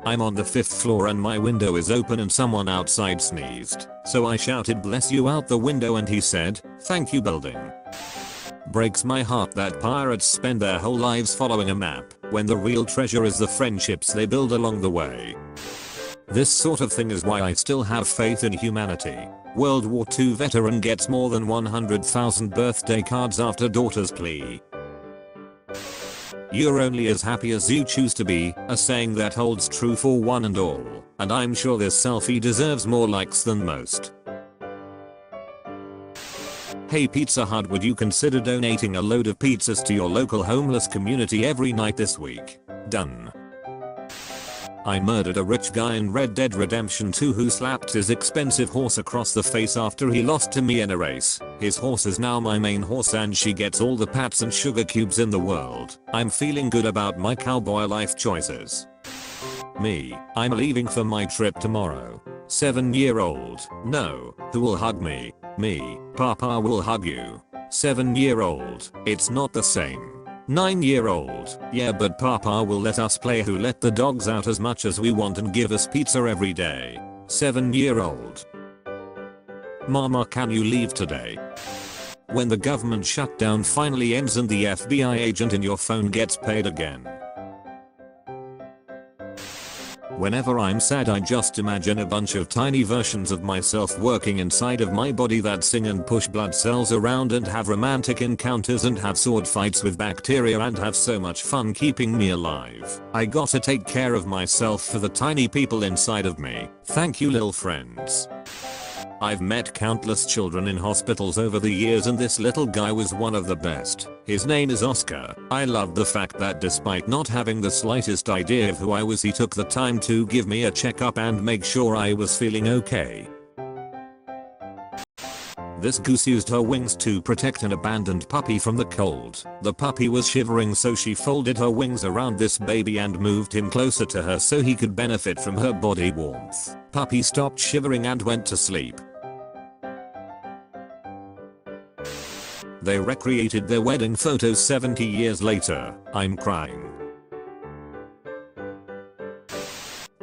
I'm on the 5th floor and my window is open and someone outside sneezed. So I shouted bless you out the window and he said, thank you building. Breaks my heart that pirates spend their whole lives following a map when the real treasure is the friendships they build along the way. This sort of thing is why I still have faith in humanity. World War II veteran gets more than 100,000 birthday cards after daughter's plea. You're only as happy as you choose to be, a saying that holds true for one and all, and I'm sure this selfie deserves more likes than most. Hey Pizza Hut, would you consider donating a load of pizzas to your local homeless community every night this week? Done. I murdered a rich guy in Red Dead Redemption 2 who slapped his expensive horse across the face after he lost to me in a race. His horse is now my main horse and she gets all the pats and sugar cubes in the world. I'm feeling good about my cowboy life choices. Me, I'm leaving for my trip tomorrow. 7-year-old, no, who will hug me? Me, Papa will hug you. 7-year-old, it's not the same. 9-year-old, yeah but Papa will let us play who let the dogs out as much as we want and give us pizza every day. 7-year-old. Mama, can you leave today? When the government shutdown finally ends and the FBI agent in your phone gets paid again. Whenever I'm sad I just imagine a bunch of tiny versions of myself working inside of my body that sing and push blood cells around and have romantic encounters and have sword fights with bacteria and have so much fun keeping me alive. I gotta take care of myself for the tiny people inside of me. Thank you little friends. I've met countless children in hospitals over the years and this little guy was one of the best. His name is Oscar. I loved the fact that despite not having the slightest idea of who I was, he took the time to give me a checkup and make sure I was feeling okay. This goose used her wings to protect an abandoned puppy from the cold. The puppy was shivering so she folded her wings around this baby and moved him closer to her so he could benefit from her body warmth. Puppy stopped shivering and went to sleep. They recreated their wedding photos 70 years later. I'm crying.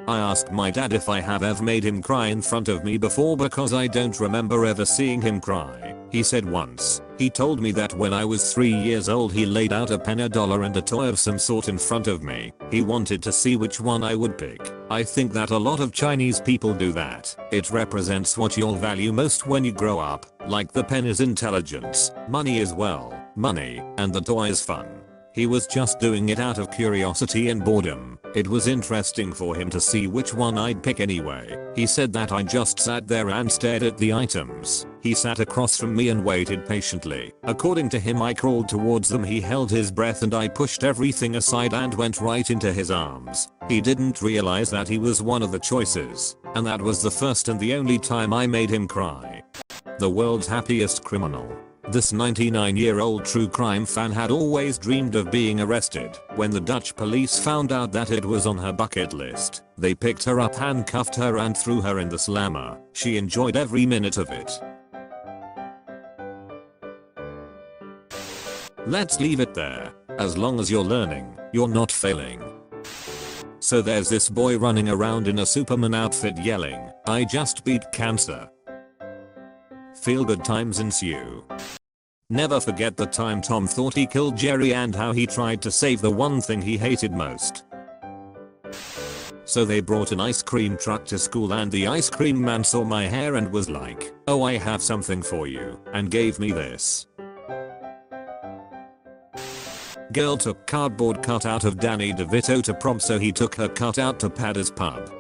I asked my dad if I have ever made him cry in front of me before because I don't remember ever seeing him cry. He said once. He told me that when I was 3 years old he laid out a pen, a dollar and a toy of some sort in front of me. He wanted to see which one I would pick. I think that a lot of Chinese people do that. It represents what you'll value most when you grow up. Like the pen is intelligence, money is money, and the toy is fun. He was just doing it out of curiosity and boredom. It was interesting for him to see which one I'd pick anyway. He said that I just sat there and stared at the items. He sat across from me and waited patiently. According to him I crawled towards them, he held his breath and I pushed everything aside and went right into his arms. He didn't realize that he was one of the choices. And that was the first and the only time I made him cry. The world's happiest criminal. This 99-year-old true crime fan had always dreamed of being arrested. When the Dutch police found out that it was on her bucket list, they picked her up, handcuffed her and threw her in the slammer. She enjoyed every minute of it. Let's leave it there. As long as you're learning, you're not failing. So there's this boy running around in a Superman outfit yelling, "I just beat cancer." Feel good times ensue. Never forget the time Tom thought he killed Jerry and how he tried to save the one thing he hated most. So they brought an ice cream truck to school and the ice cream man saw my hair and was like, "Oh, I have something for you," and gave me this. Girl took cardboard cutout of Danny DeVito to prom so he took her cutout to Paddy's pub.